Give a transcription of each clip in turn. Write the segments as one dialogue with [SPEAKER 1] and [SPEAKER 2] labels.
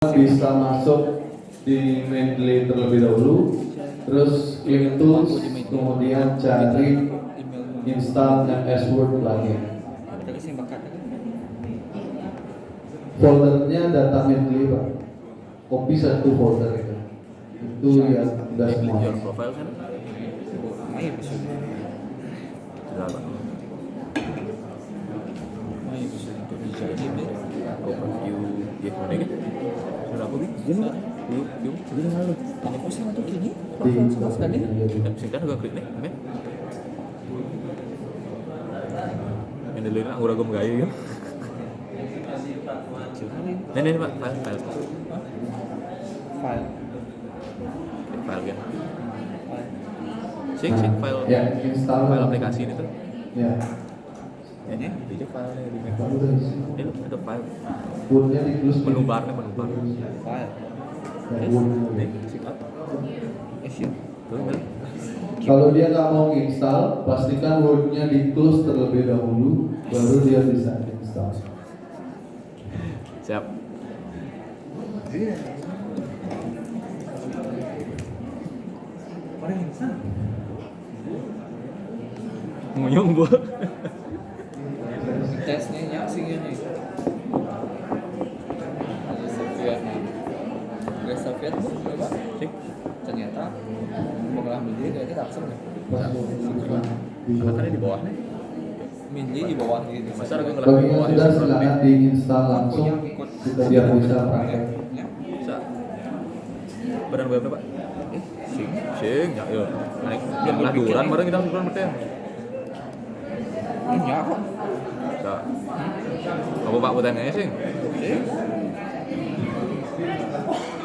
[SPEAKER 1] bisa masuk di main delay terlebih dahulu, terus klik tools, kemudian cari install Word plugin. Foldernya data main delay Pak, copy satu folder itu ya udah semua.
[SPEAKER 2] Your profile kan? Overview ya mana kan? Sudah aku nih. Jadi lalu. Ini pusing atau gini? Profile sama sekali. Singkat agak klik nih, men. Yang dulu nak uragam gaya ya. Ini Pak, file. File kan. Sing file.
[SPEAKER 1] Ya, install
[SPEAKER 2] file aplikasi ini tuh.
[SPEAKER 1] Ya.
[SPEAKER 2] Ini file di Mac. Ini ada file.
[SPEAKER 1] Wordnya di close.
[SPEAKER 2] Menu bar.
[SPEAKER 1] File.
[SPEAKER 2] Ini singkat. Tuh kan.
[SPEAKER 1] Kalau dia nggak mau install, pastikan Wordnya di close terlebih dahulu, baru dia bisa install.
[SPEAKER 2] Siap. Nguyung gua.
[SPEAKER 3] Tesnya ya singnya nih. Resapiat tuh coba.
[SPEAKER 2] Sing.
[SPEAKER 3] Ternyata mengolah beli dia langsung ya.
[SPEAKER 2] Makanya di bawah nih.
[SPEAKER 3] Minji di bawah gitu.
[SPEAKER 2] Masa aku
[SPEAKER 1] Bagi
[SPEAKER 2] ngelakuin
[SPEAKER 1] yang
[SPEAKER 2] bawah
[SPEAKER 1] sudah silakan diinstal langsung, kita biar bisa praktek.
[SPEAKER 2] Bisa. Badan berapa Pak? Sing, ya yo. Naik yang laduran bareng kita laduran berteh.
[SPEAKER 3] Ini apa?
[SPEAKER 2] Bisa. Apa Pak butannya sing?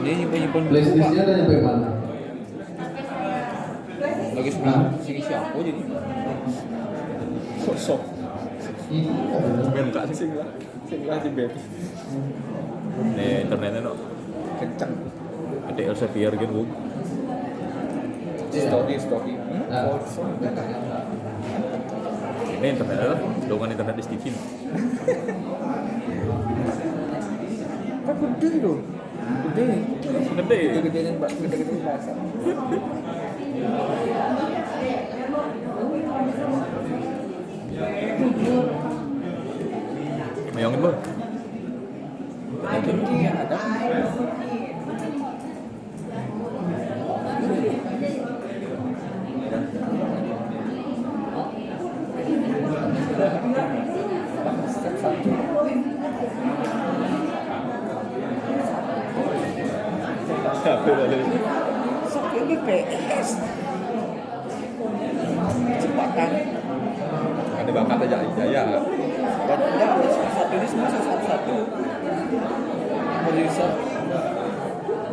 [SPEAKER 3] Ini nyimpen
[SPEAKER 1] Playlistnya ada nyampe mana?
[SPEAKER 3] lagi sebelah sini siapa jadi? Kosong.
[SPEAKER 2] Main muka sing lah.
[SPEAKER 3] Sing lagi beb.
[SPEAKER 2] Nih internetnya no.
[SPEAKER 3] Kencang.
[SPEAKER 2] Ada Elsevier gitu Bu.
[SPEAKER 3] Story.
[SPEAKER 2] Ini internetnya lah. Dongan internet di Steven.
[SPEAKER 3] Kan gede dong. Gede.
[SPEAKER 2] Gede.
[SPEAKER 3] Gede-gedean bahasa.
[SPEAKER 2] Mayongin Bu.
[SPEAKER 3] Ini ada. Sakit BPS. Kecepatan.
[SPEAKER 2] Ada bakat aja Jaya.
[SPEAKER 3] Dan enggak ada satu ini semua satu. Produser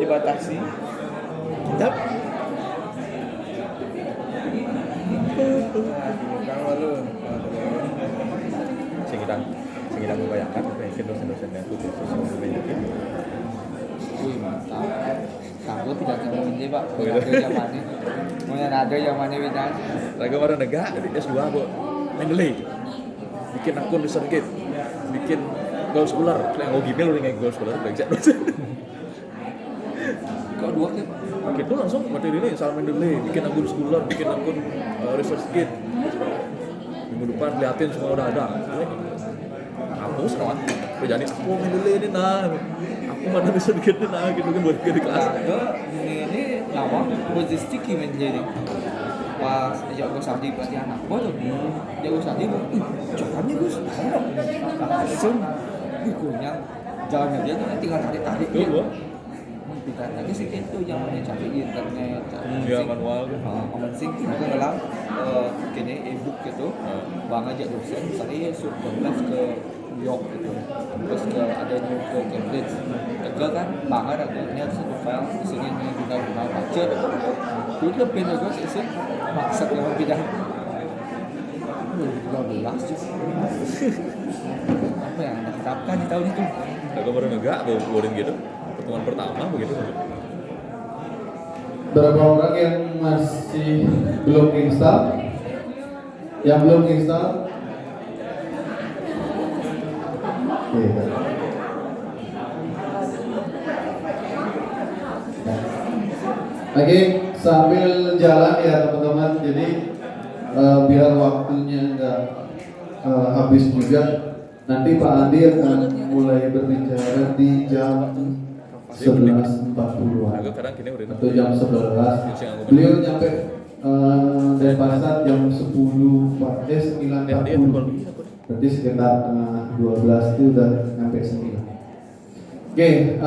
[SPEAKER 3] dibatasi. Tetap. Kalau lu
[SPEAKER 2] Sing kita membayangkan mungkin dosen-dosennya itu banyak.
[SPEAKER 3] wih mantap. Kamu tidak tahu ini Pak. Mau ada yang mana bidan?
[SPEAKER 2] Lagi orang negara di S2 Bu. Mendeley. Bikin akun di Sergate. Bikin goal scholar. Yang mau gmail udah nge goal scholar belajar dosen.
[SPEAKER 3] Kau dua kan?
[SPEAKER 2] Gitu langsung materi ini salah Mendeley, bikin akun scholar, bikin akun research kit. Minggu depan liatin semua udah ada. Hapus kawan. Jadi aku Mendeley ini nah. Aku mana bisa dikit nah gitu kan buat di kelas.
[SPEAKER 3] Ini lama logistik menjadi pas ajak gue Sandi berarti anak gue tuh dia gue Sandi cokannya gus langsung bukunya jalannya dia tuh tinggal tarik gitu kita lagi sih itu yang cari di internet
[SPEAKER 2] Ya manual
[SPEAKER 3] sing kita dalam kini ebook gitu bang aja dosen misalnya suruh ke New York gitu terus ada new ke Cambridge juga kan banget ada satu file di sini yang kita guna baca itu lebih juga sih maksud yang pindah 12 juga apa yang anda harapkan di tahun itu
[SPEAKER 2] Aku baru negak boring gitu pertemuan pertama begitu.
[SPEAKER 1] Berapa orang yang masih belum install? Yang belum install? Oke. Oke, sambil jalan ya teman-teman. Jadi biar waktunya nggak habis juga. Nanti Pak Andi akan mulai berbicara di jam 11.40
[SPEAKER 2] Agak kadang kini udah
[SPEAKER 1] atau jam 11. Beliau nyampe Denpasar jam 9.40. Berarti sekitar 12 itu udah nyampe 9. Oke,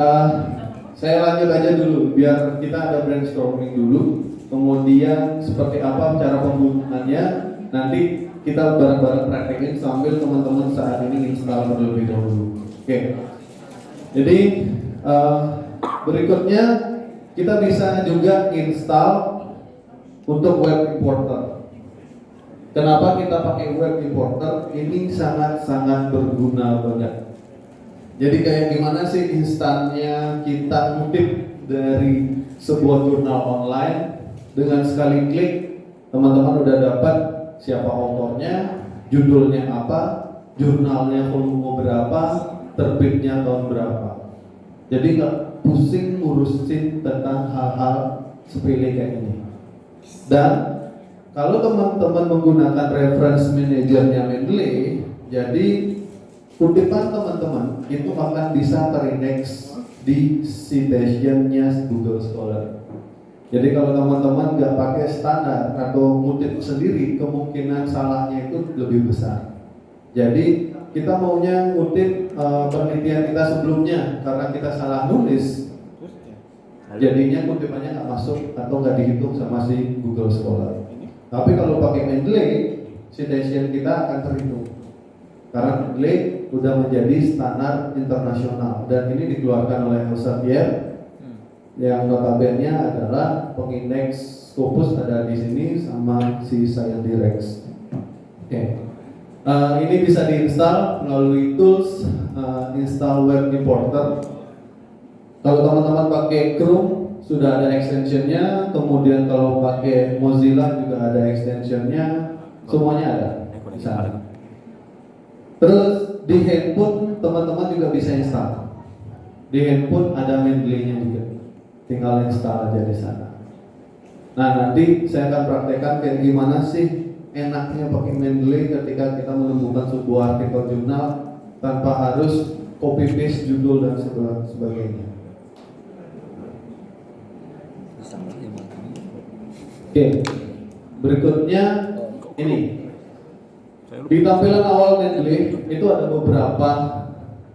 [SPEAKER 1] saya lanjut aja dulu biar kita ada brainstorming dulu. Kemudian seperti apa cara penggunaannya, nanti kita bareng-bareng praktekin sambil teman-teman saat ini install terlebih dahulu. Oke. Jadi berikutnya kita bisa juga install untuk web importer. Kenapa kita pakai web importer? Ini sangat-sangat berguna banget. Jadi kayak gimana sih instannya kita ngutip dari sebuah jurnal online, dengan sekali klik teman-teman udah dapat siapa autornya, judulnya apa, jurnalnya volume berapa, terbitnya tahun berapa. Jadi nggak pusing ngurusin tentang hal-hal sepele kayak ini. Dan kalau teman-teman menggunakan reference manajernya Mendeley, jadi kutipan teman-teman itu akan bisa terindeks di citationnya Google Scholar. Jadi kalau teman-teman nggak pakai standar atau ngutip sendiri, kemungkinan salahnya itu lebih besar. Jadi kita maunya ngutip penelitian kita sebelumnya, karena kita salah nulis, jadinya kutipannya nggak masuk atau nggak dihitung sama si Google Scholar. Tapi kalau pakai Mendeley, citation kita akan terhitung. Karena Mendeley sudah menjadi standar internasional dan ini dikeluarkan oleh Elsevier yang notabene adalah pengindeks Scopus ada di sini sama si ScienceDirect. Oke. Ini bisa diinstal melalui tools install web importer. Kalau teman-teman pakai Chrome sudah ada extensionnya, kemudian kalau pakai Mozilla juga ada extensionnya, semuanya ada. Bisa. Terus di handphone teman-teman juga bisa install. Di handphone ada Mendeley-nya juga, tinggal install aja di sana. Nah nanti saya akan praktekkan kayak gimana sih enaknya pakai Mendeley ketika kita menemukan sebuah artikel jurnal tanpa harus copy paste judul dan sebagainya. Oke, berikutnya ini. Di tampilan awal Mendeley itu ada beberapa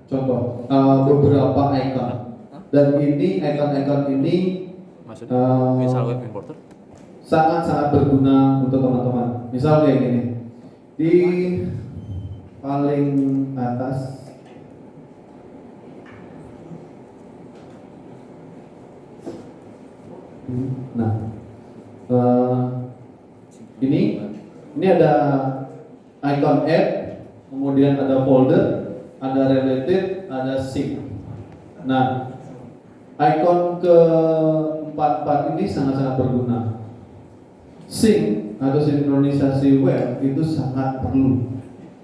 [SPEAKER 1] contoh, beberapa icon. Dan ini icon-icon ini
[SPEAKER 2] misal web importer
[SPEAKER 1] sangat-sangat berguna untuk teman-teman. Misal kayak gini, di paling atas nah ini ada icon add, kemudian ada folder, ada related, ada sync. Nah, icon keempat ini sangat-sangat berguna. Sync atau sinkronisasi web itu sangat perlu.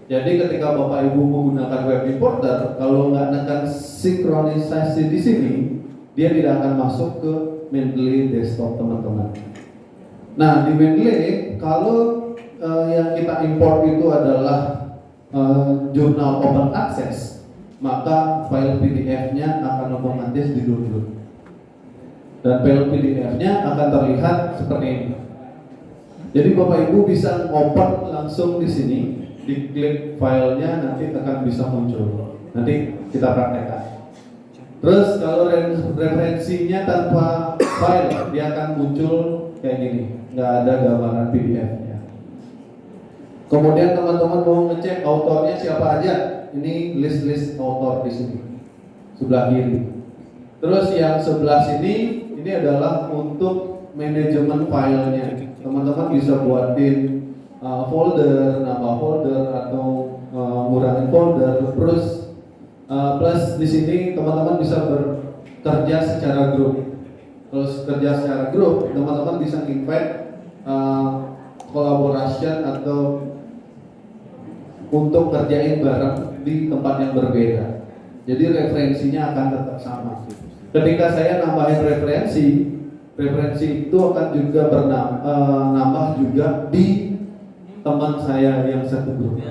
[SPEAKER 1] Jadi ketika Bapak Ibu menggunakan web importer, kalau nggak nekan sinkronisasi di sini, dia tidak akan masuk ke Mendeley desktop teman-teman. Nah di Mendeley kalau yang kita import itu adalah jurnal open access, maka file PDF-nya akan otomatis di-download. Dan file PDF-nya akan terlihat seperti ini. Jadi Bapak Ibu bisa open langsung di sini, diklik filenya nanti akan bisa muncul. Nanti kita praktekkan. Terus kalau referensinya tanpa file, dia akan muncul kayak gini, nggak ada gambaran PDF-nya. Kemudian teman-teman mau ngecek autornya siapa aja, ini list autor di sini, sebelah kiri. Terus yang sebelah sini, ini adalah untuk manajemen filenya. Teman-teman bisa buatin folder, nama folder atau ngurangin folder. Terus plus di sini teman-teman bisa bekerja secara grup. Terus kerja secara grup, teman-teman bisa invite collaboration atau untuk kerjain bareng di tempat yang berbeda. Jadi referensinya akan tetap sama. Ketika saya nambahin referensi, referensi itu akan juga nambah juga di teman saya yang satu grup.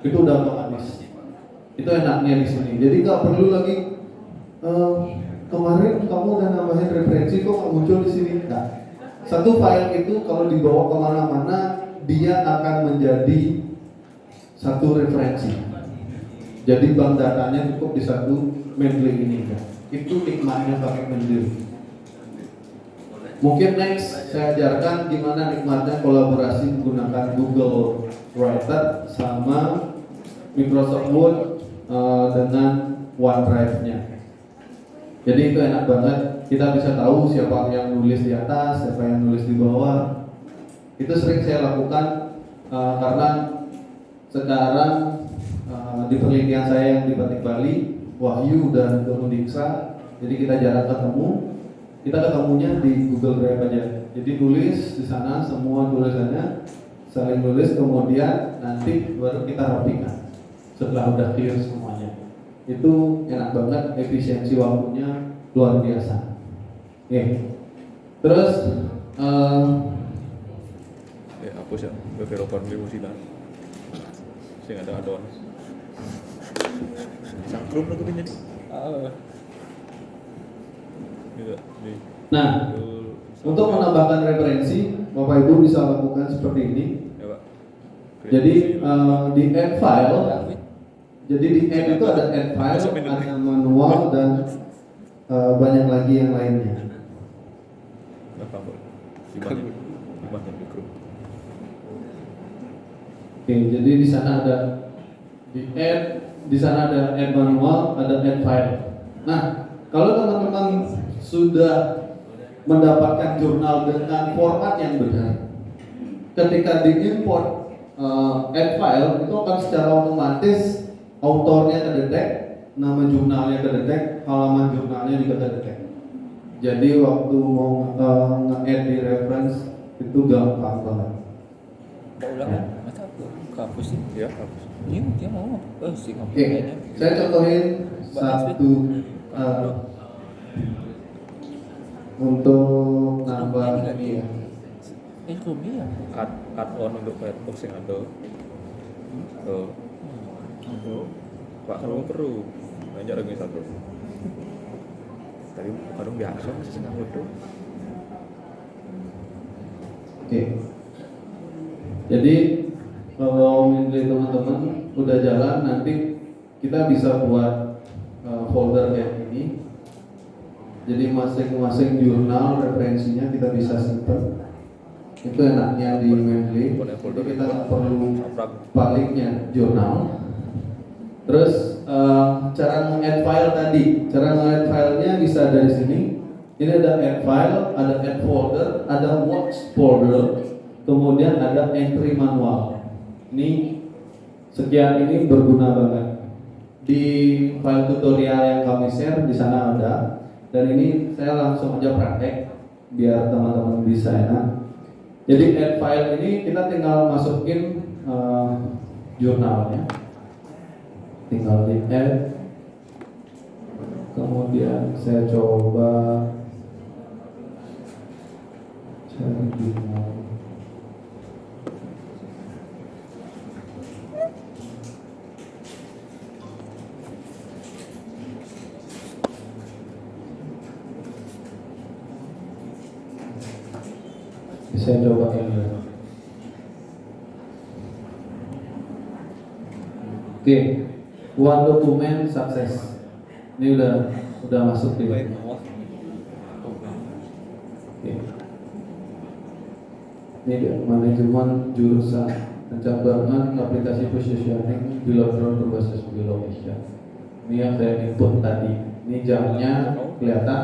[SPEAKER 1] Itu udah otomatis. Itu enaknya di sini. Jadi nggak perlu lagi kemarin kamu udah nambahin referensi kok nggak muncul di sini. Nah, satu file itu kalau dibawa kemana-mana dia akan menjadi satu referensi. Jadi bank datanya cukup di satu Mendeley ini kan. Itu nikmatnya pakai Mendeley. Mungkin next saya ajarkan gimana nikmatnya kolaborasi menggunakan Google Writer sama Microsoft Word dengan OneDrive-nya. Jadi itu enak banget. Kita bisa tahu siapa yang nulis di atas, siapa yang nulis di bawah. Itu sering saya lakukan karena sekarang di penelitian saya yang di Batik Bali, Wahyu dan Diksa, jadi kita jarang ketemu. Kita ketemunya di Google Drive aja. Jadi tulis di sana semua tulisannya, saling tulis, kemudian nanti baru kita rapikan setelah udah clear semuanya. Itu enak banget, efisiensi waktunya luar biasa. Oke. Terus
[SPEAKER 2] hapus ya developer limusina sing ada add-on sangkrum lagu ini jadi gitu di
[SPEAKER 1] nah, untuk menambahkan referensi, Bapak Ibu bisa lakukan seperti ini.
[SPEAKER 2] ya Pak.
[SPEAKER 1] Jadi di add file, jadi di add itu ada add file, ada manual dan banyak lagi yang lainnya.
[SPEAKER 2] apa Pak? Gimana di grup?
[SPEAKER 1] Oke, jadi di sana ada di add, di sana ada add manual, ada add file. Nah, kalau teman-teman sudah mendapatkan jurnal dengan format yang benar, ketika diimport add file itu akan secara otomatis autornya kedetek, nama jurnalnya kedetek, halaman jurnalnya juga kedetek. Jadi waktu mau nge-add di reference itu gampang banget.
[SPEAKER 3] Kau ulang masa aku hapus sih?
[SPEAKER 2] Ya, hapus.
[SPEAKER 3] Ini dia mau sih
[SPEAKER 1] Oke, saya contohin satu untuk nambah ini ya.
[SPEAKER 3] Ini ya.
[SPEAKER 2] Add-on untuk Firefox yang ada. Pak kalau perlu banyak lagi satu. Tadi kadang biasa masih senang itu.
[SPEAKER 1] Oke. Jadi kalau Mendeley teman-teman udah jalan, nanti kita bisa buat folder kayak ini. Jadi masing-masing jurnal referensinya kita bisa simpan. Itu enaknya di Mendeley. Jadi kita nggak perlu baliknya jurnal. Terus cara nge-add file tadi, cara nge-add filenya bisa dari sini. Ini ada add file, ada add folder, ada watch folder, kemudian ada entry manual. Ini sekian ini berguna banget. Di file tutorial yang kami share di sana ada. Dan ini saya langsung aja praktek biar teman-teman bisa enak. Jadi add file ini kita tinggal masukin jurnalnya. Tinggal di add. Kemudian saya coba cari jurnal. Saya coba ini. Oke, one dokumen sukses. Ini udah masuk di
[SPEAKER 3] Baik,
[SPEAKER 1] Oke. Ini dia manajemen jurusan pencabangan aplikasi positioning bilateral berbasis Indonesia. Ini yang saya input tadi. Ini jamnya kelihatan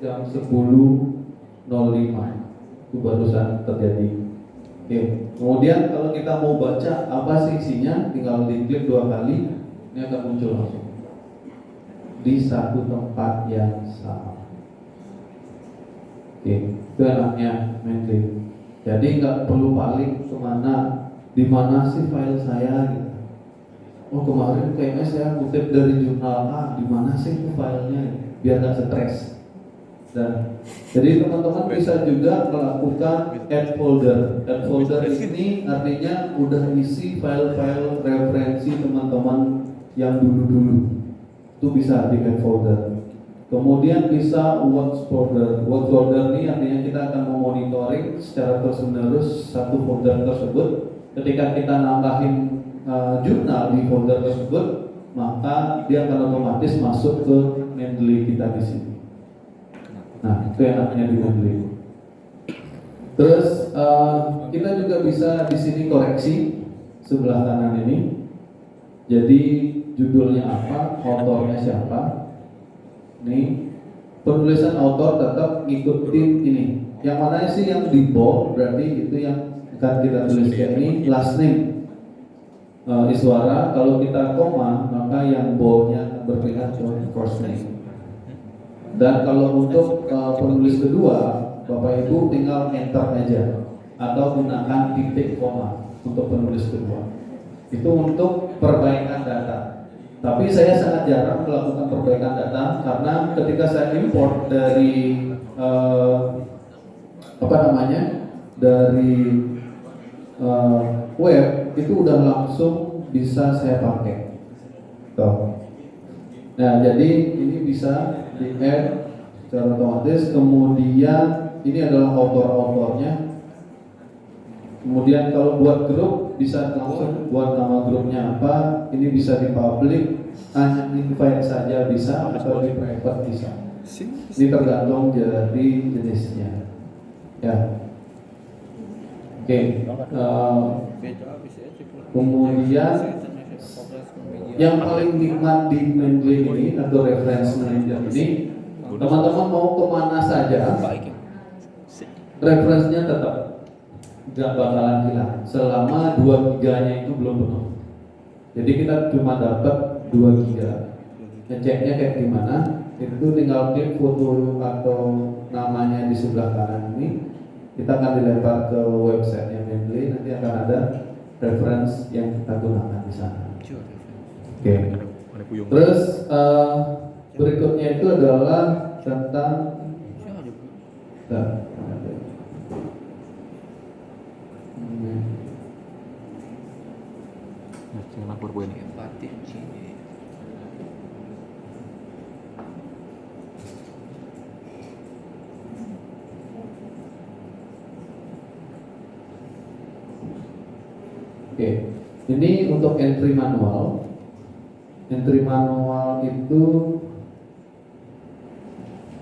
[SPEAKER 1] jam 10.05. Itu barusan terjadi. Oke. Kemudian kalau kita mau baca apa sih isinya, tinggal diklik 2 kali, ini akan muncul langsung di satu tempat yang sama. Oke, itu enaknya Mendeley. Jadi nggak perlu balik kemana, di mana sih file saya gitu. Oh kemarin kayaknya saya kutip dari jurnal A, di mana sih itu filenya? Biar nggak stres. Dan jadi teman-teman bisa juga melakukan add folder. Add folder ini artinya udah isi file-file referensi teman-teman yang dulu-dulu. Itu bisa di add folder. Kemudian bisa watch folder. Watch folder ini artinya kita akan memonitoring secara terus-menerus satu folder tersebut. Ketika kita nambahin jurnal di folder tersebut, maka dia akan otomatis masuk ke Mendeley kita di sini. Nah, itu enaknya di Mendeley. Terus kita juga bisa di sini koreksi sebelah kanan ini. Jadi judulnya apa, autornya siapa. Nih, penulisan autor tetap ngikutin ini. Yang mana sih yang di bold, berarti itu yang akan kita tuliskan ini last name. Iswara, kalau kita koma, maka yang boldnya akan berpindah ke first name. Dan kalau untuk penulis kedua, Bapak Ibu tinggal enter aja atau gunakan titik koma untuk penulis kedua. Itu untuk perbaikan data. Tapi saya sangat jarang melakukan perbaikan data karena ketika saya import dari dari web itu udah langsung bisa saya pakai. Tuh. Nah, jadi ini bisa di-add secara otomatis. Kemudian ini adalah autor-autornya. Kemudian kalau buat grup bisa langsung buat nama grupnya apa. Ini bisa di-public, hanya invite saja bisa atau di private bisa. Ini tergantung dari jenisnya. Ya. Oke. Kemudian yang paling nikmat di Mendeley ini atau reference manager ini, teman-teman mau kemana saja, referensinya tetap nggak bakalan hilang selama 2 giganya itu belum penuh. Jadi kita cuma dapat 2 giga. Ngeceknya kayak gimana? Itu tinggal klik foto atau namanya di sebelah kanan ini. Kita akan dilempar ke websitenya Mendeley, nanti akan ada reference yang kita gunakan di sana. Oke. Terus berikutnya itu adalah tentang Oke, ini untuk entry manual. Entry manual itu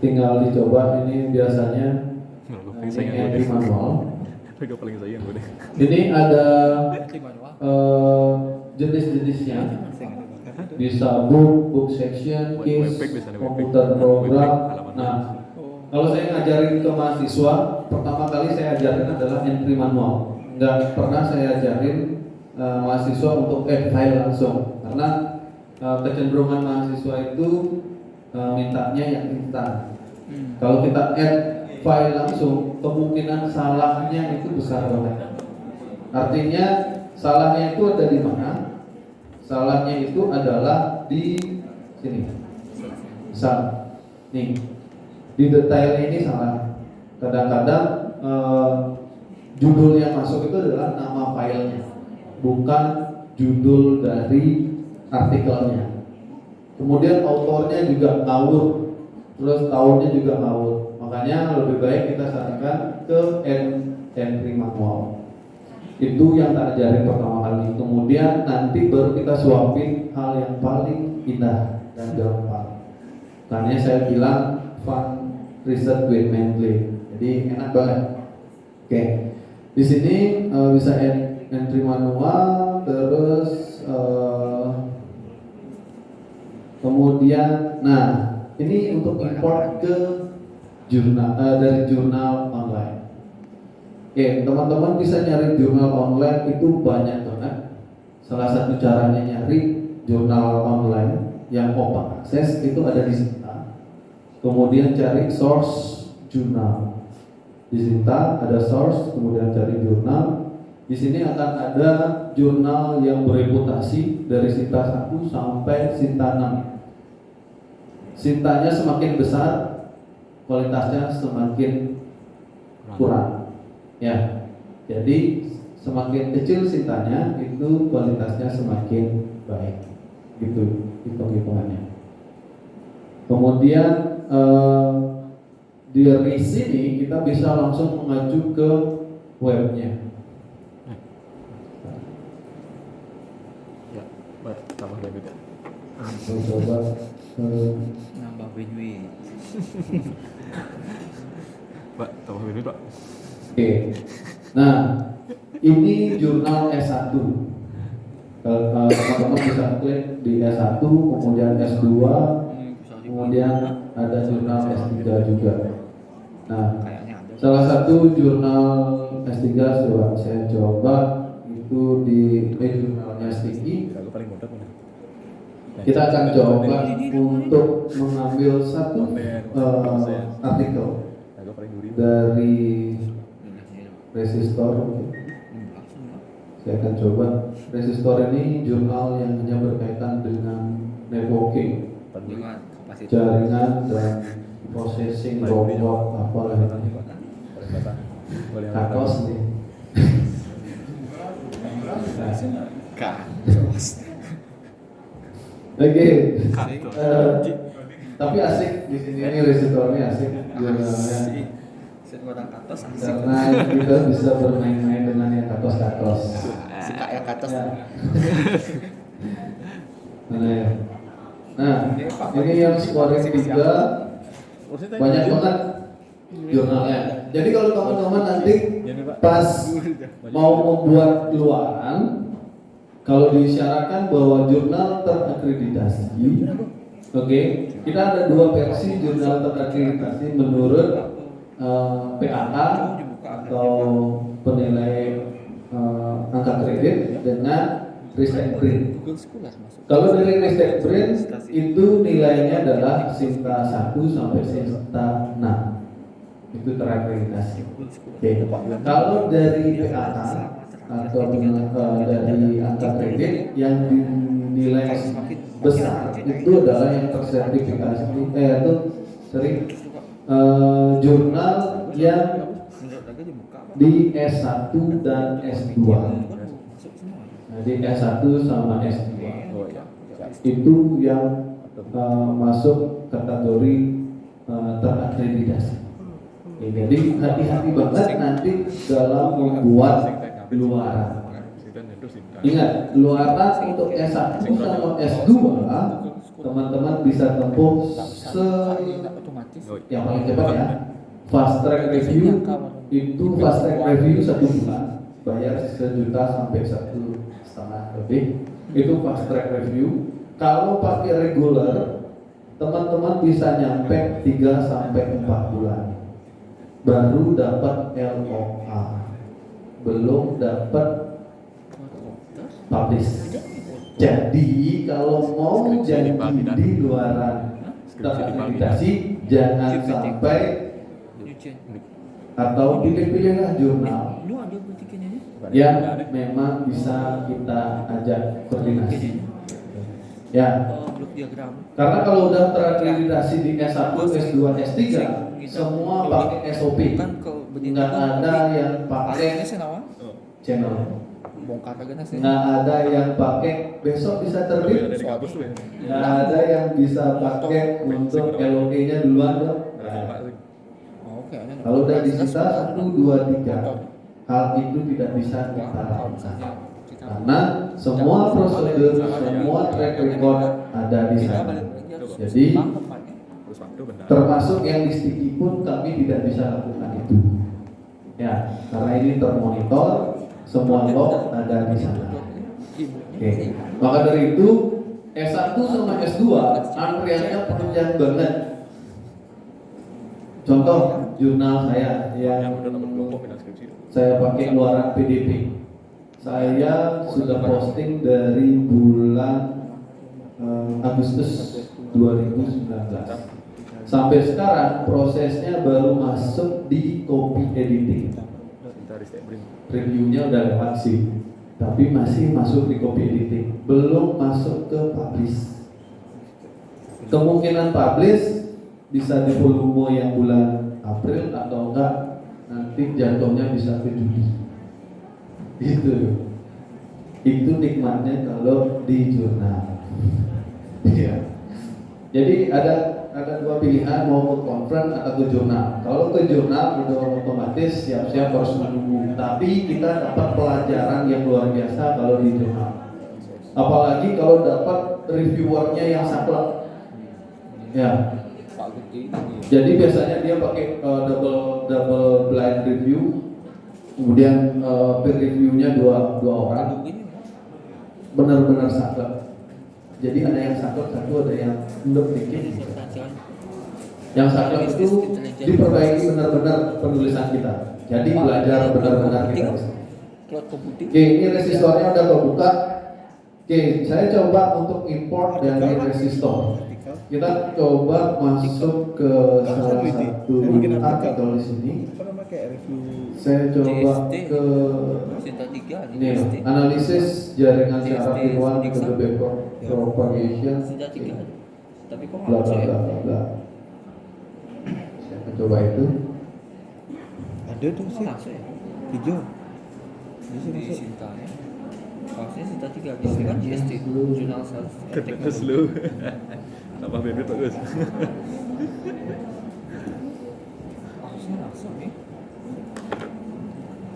[SPEAKER 1] tinggal dicoba. Ini biasanya entry manual. Ini ada jenis-jenisnya. Bisa book section, case, komputer program. Nah, kalau saya ngajarin ke mahasiswa, pertama kali saya ajarin adalah entry manual. Nggak pernah saya ajarin mahasiswa untuk add file langsung, karena kecenderungan mahasiswa itu mintanya yang instan. Kalau kita add file langsung, kemungkinan salahnya itu besar banget. Artinya salahnya itu ada di mana? Salahnya itu adalah di sini. Misal, nih di detail ini salah. Kadang-kadang judul yang masuk itu adalah nama filenya, bukan judul dari artikelnya. Kemudian autornya juga ngawur, terus tahunnya juga ngawur. Makanya lebih baik kita sarankan ke entry manual. Itu yang tak ajarin pertama kali. Kemudian nanti baru kita suapin hal yang paling indah dan gampang. Makanya saya bilang fun research with Mendeley. Jadi enak banget. Oke. Di sini bisa entry manual, terus kemudian, nah ini untuk import ke jurnal dari jurnal online. Oke, teman-teman bisa nyari jurnal online itu banyak banget. Salah satu caranya nyari jurnal online yang open access itu ada di Sinta. Kemudian cari source jurnal. Di Sinta ada source, kemudian cari jurnal. Di sini akan ada jurnal yang bereputasi dari Sinta 1 sampai Sinta 6. Sintanya semakin besar, kualitasnya semakin kurang. Ya, jadi semakin kecil sintanya itu kualitasnya semakin baik, gitu hitung-hitungannya. Kemudian dari sini kita bisa langsung mengacu ke webnya.
[SPEAKER 2] Ya, baik, tambah lagi ya.
[SPEAKER 1] Kita coba
[SPEAKER 3] Nambah duit.
[SPEAKER 2] Pak, tambah lagi Pak.
[SPEAKER 1] oke. Nah, ini jurnal S1. Kalau teman-teman bisa klik di S1, kemudian S2, kemudian ada jurnal S3 juga. Nah,
[SPEAKER 3] Kayaknya ada.
[SPEAKER 1] salah satu jurnal S3 saya coba itu di jurnalnya Sticky.
[SPEAKER 2] Lagu paling mudah punya.
[SPEAKER 1] Kita akan coba untuk mengambil satu artikel
[SPEAKER 2] Lagu paling duri.
[SPEAKER 1] dari Resistor. Saya akan coba. Resistor ini jurnal yang hanya berkaitan dengan networking,
[SPEAKER 3] Dengan kapasitas.
[SPEAKER 1] jaringan dan processing robot apa lagi. Kakos nih.
[SPEAKER 3] Kakos.
[SPEAKER 1] Oke.
[SPEAKER 2] Kakos.
[SPEAKER 1] Tapi asik di sini ini resistornya asik jurnalnya.
[SPEAKER 3] Orang katos asik.
[SPEAKER 1] Karena kita bisa bermain-main dengan yang kakos-kakos.
[SPEAKER 3] Suka yang katos.
[SPEAKER 1] Ya. Mana ya? Nah, ini yang scoring 3 banyak banget jurnalnya. Jadi kalau teman-teman nanti pas mau membuat keluaran, kalau disyaratkan bahwa jurnal terakreditasi, oke, kita ada 2 versi jurnal terakreditasi menurut PAK atau penilai angka kredit dengan risk and print. Kalau dari risk and print itu nilainya adalah Sinta 1 sampai Sinta 6. Itu terakreditasi. Oke. Kalau dari PAK atau dari angka kredit yang dinilai besar itu adalah yang tersertifikasi itu sering jurnal yang di S1 dan S2. Nah, di S1 sama S2 itu yang masuk kategori terakreditasi. Ya, jadi hati-hati banget nanti dalam membuat luaran. Ingat, luaran untuk S1 sama S2 teman-teman bisa tempuh yang paling cepat ya. Fast track review itu fast track review 1 bulan, bayar 1 juta sampai 1,5 lebih. Itu fast track review. Kalau pakai regular, teman-teman bisa nyampe 3 sampai 4 bulan baru dapat LOA, belum dapat publish. Jadi kalau mau jadi di luaran terakreditasi jangan sampai, atau pilih-pilihlah jurnal yang memang bisa kita ajak koordinasi. Ya, karena kalau udah terakreditasi di S1, S2, S3 semua pakai SOP, nggak ada yang pakai channel, nggak ada yang pakai besok bisa terbit, nggak ada yang bisa pakai untuk LOE-nya duluan dong. Kalau udah disita 1, 2, 3, hal itu tidak bisa kita lakukan karena semua prosedur, semua track record ada di sana. Jadi termasuk yang di Sticky pun kami tidak bisa lakukan itu. Ya, karena ini termonitor, semua log ada di sana. Oke. Maka dari itu S1 sama S2 antriannya panjang banget. Contoh jurnal saya yang saya pakai keluaran PDP. Saya sudah posting dari bulan Agustus 2019. Sampai sekarang prosesnya baru masuk di copy editing. Reviewnya udah lewat sih, tapi masih masuk di copy editing, belum masuk ke publish. Kemungkinan publish bisa di volume yang bulan April atau enggak nanti jatuhnya bisa ke Juli. Itu nikmatnya kalau di jurnal. Iya. Jadi ada dua pilihan, mau ke conference atau ke jurnal. Kalau ke jurnal udah otomatis siap-siap harus menunggu. Tapi kita dapat pelajaran yang luar biasa kalau di jurnal. Apalagi kalau dapat reviewernya yang saklek. Ya.
[SPEAKER 3] Pak Gede.
[SPEAKER 1] Jadi biasanya dia pakai double blind review. Kemudian peer reviewnya dua orang. Benar-benar saklek. Jadi ada yang saklek satu, ada yang endok dikit. Yang saklek itu diperbaiki benar-benar penulisan kita. Jadi belajar benar-benar kita.
[SPEAKER 3] Cloud computing.
[SPEAKER 1] Oke, ini resistornya udah kebuka. Oke, saya coba untuk import dari resistor. Kita coba masuk ke salah satu artikel di sini. Saya coba ke
[SPEAKER 3] Sinta 3
[SPEAKER 1] ini analisis jaringan secara virtual to the backward propagation.
[SPEAKER 3] Sinta 3. Tapi kok
[SPEAKER 1] Bla
[SPEAKER 3] nggak
[SPEAKER 1] bla
[SPEAKER 3] masuk ya?
[SPEAKER 1] bla bla. Saya akan coba itu.
[SPEAKER 4] Ada tuh
[SPEAKER 3] Kok
[SPEAKER 4] sih
[SPEAKER 3] masuk ya?
[SPEAKER 4] hijau. Bisa
[SPEAKER 3] Di
[SPEAKER 4] masuk.
[SPEAKER 3] Sinta ya. Harusnya Sinta 3 di sini kan GST jurnal
[SPEAKER 2] Kena slow. Tambah bandwidth bagus.
[SPEAKER 3] Harusnya langsung nih.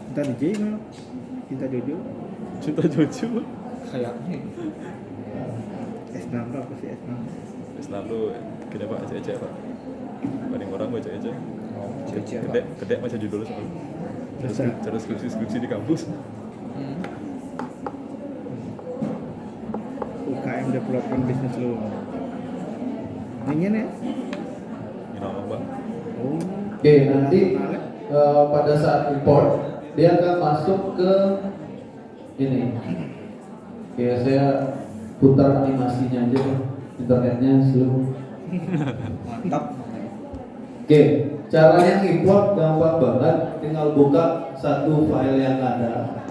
[SPEAKER 4] Kita DJ mana? Kita Jojo.
[SPEAKER 2] Cinta Jojo.
[SPEAKER 3] Kayaknya.
[SPEAKER 4] S6 apa sih S6?
[SPEAKER 2] Islam lu kenapa aja Pak? Banding orang baca aja.
[SPEAKER 3] Oh, cek
[SPEAKER 2] Kedek baca judulnya soal. Cara skripsi di kampus.
[SPEAKER 4] UKM Development Business Law. Ingin ya?
[SPEAKER 2] Ini nama Bang.
[SPEAKER 4] Oh.
[SPEAKER 1] Oke, nanti pada saat import dia akan masuk ke ini. Oke, saya putar animasinya aja deh. Internetnya slow.
[SPEAKER 3] Mantap.
[SPEAKER 1] Oke, caranya import gampang banget. Tinggal buka satu file yang ada.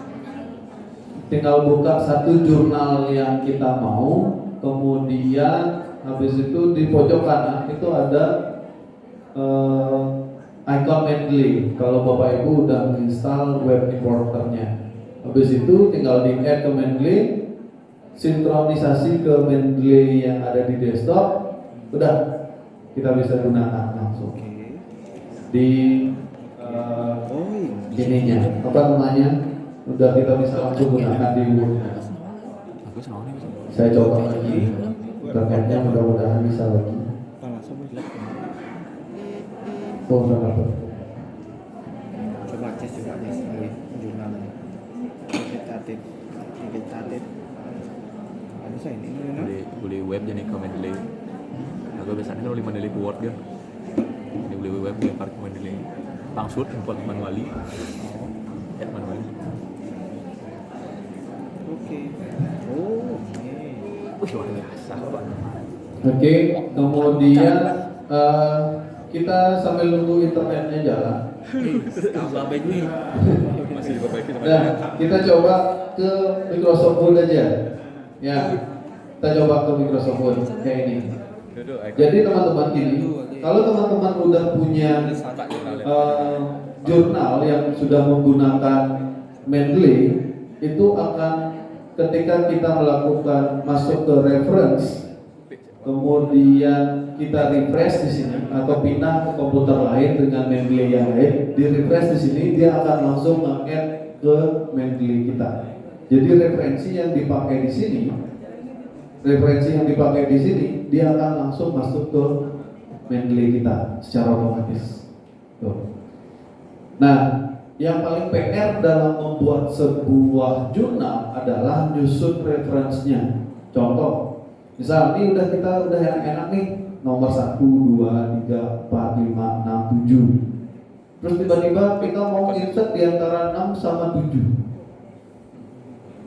[SPEAKER 1] Tinggal buka satu jurnal yang kita mau. Kemudian habis itu di pojok kanan itu ada icon Mendeley. Kalau Bapak Ibu udah menginstal web importernya, habis itu tinggal di add ke Mendeley, sinkronisasi ke Mendeley yang ada di desktop, udah kita bisa gunakan langsung di
[SPEAKER 4] Oh iya.
[SPEAKER 1] ininya apa namanya, udah kita bisa langsung gunakan di Word.
[SPEAKER 2] Aku sama nih.
[SPEAKER 1] Saya coba lagi, internetnya mudah-mudahan bisa lagi.
[SPEAKER 4] Panas sama.
[SPEAKER 1] Oh, udah dapat.
[SPEAKER 4] Coba cek lagi jurnalnya. Kita tit. Ada saya ini mana?
[SPEAKER 2] Beli web jadi komen delay. Aku biasanya kan beli Mendeley Word kan. Ini beli web dia park Mendeley. Langsung import manually. Ya manually.
[SPEAKER 4] Oke. Oh, oke.
[SPEAKER 2] Wih luar biasa Pak.
[SPEAKER 1] Oke, kemudian kita sambil nunggu internetnya jalan.
[SPEAKER 3] Tambah bandwidth.
[SPEAKER 2] Masih diperbaiki sama
[SPEAKER 1] Nah, kita coba ke Microsoft Word aja. Ya, kita coba ke Microsoft Word kayak ini. Jadi teman-teman gini, kalau teman-teman udah punya jurnal yang sudah menggunakan Mendeley, itu akan ketika kita melakukan masuk ke reference, kemudian kita refresh di sini atau pindah ke komputer lain dengan Mendeley yang lain, di refresh di sini dia akan langsung nge-add ke Mendeley kita. Jadi referensi yang dipakai di sini, dia akan langsung masuk ke Mendeley kita secara otomatis. Tuh. Nah, yang paling PR dalam membuat sebuah jurnal adalah nyusun referensinya. Contoh, misal ini kita udah enak-enak nih, nomor 1, 2, 3, 4, 5, 6, 7. Terus tiba-tiba kita mau insert di antara 6 sama 7.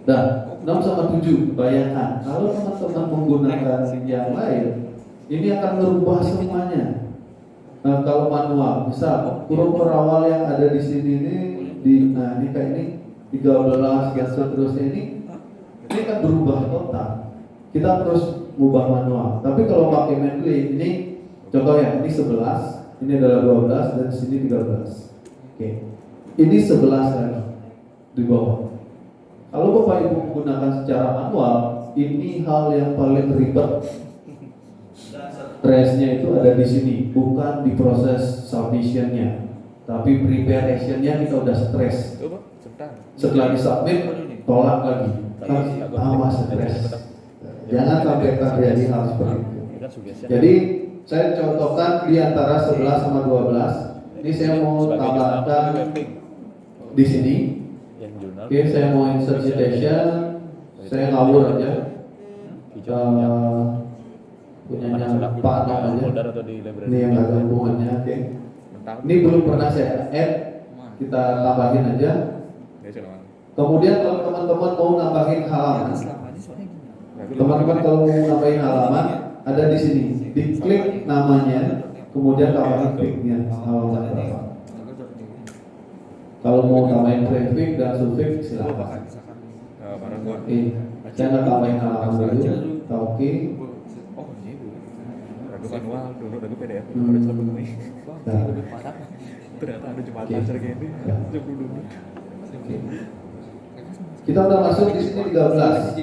[SPEAKER 1] Nah, 6 sama 7, bayangkan kalau teman-teman menggunakan yang lain, ini akan merubah semuanya. Nah, kalau manual, misal huruf perawal yang ada di sini ini kayak ini 13 dan seterusnya ini kan berubah total. Kita terus ubah manual. Tapi kalau pakai Mendeley ini Contoh ya, ini 11, ini adalah 12 dan sini 13. Oke. Ini 11 lagi di bawah. Kalau Bapak Ibu menggunakan secara manual, ini hal yang paling ribet. Stresnya itu ada di sini, bukan di proses submission-nya, tapi preparationnya kita udah stres.
[SPEAKER 2] Coba, sebentar.
[SPEAKER 1] Setelah disubmit, tolak lagi, kan tambah stres. Jangan sampai terjadi hal seperti itu.
[SPEAKER 2] Ini kan sugesti.
[SPEAKER 1] Jadi saya contohkan di antara 11 sama 12. Ini saya mau tambahkan di sini.
[SPEAKER 2] Yang jurnal.
[SPEAKER 1] Oke, saya mau insert citation. Saya ngawur aja. Punyanya Pak Anong aja.
[SPEAKER 2] Folder atau di library.
[SPEAKER 1] Ini yang ada hubungannya. Oke.
[SPEAKER 2] Mentang.
[SPEAKER 1] Ini belum pernah saya add. Kita tambahin aja.
[SPEAKER 2] Ya, silakan.
[SPEAKER 1] Kemudian kalau teman-teman mau nambahin halaman,
[SPEAKER 3] Selama ini soalnya gini.
[SPEAKER 1] teman-teman kalau mau nambahin halaman ada di sini. Diklik namanya, kemudian tambahin prefix-nya halaman berapa. Kalau mau tambahin prefix dan suffix silakan.
[SPEAKER 2] Barang gua.
[SPEAKER 1] Oke, saya nggak tambahin halaman dulu. Kita oke.
[SPEAKER 3] Oh, ini Bu.
[SPEAKER 2] Ragu manual, dulu ragu PDF.
[SPEAKER 1] Hmm.
[SPEAKER 2] Harus sampai begini.
[SPEAKER 3] Bang, ini lebih parah.
[SPEAKER 2] Ternyata ada jembatan
[SPEAKER 1] Oke.
[SPEAKER 2] kayak gini.
[SPEAKER 1] Ya.
[SPEAKER 2] Jam dulu.
[SPEAKER 1] Oke. Kita udah masuk di sini 13.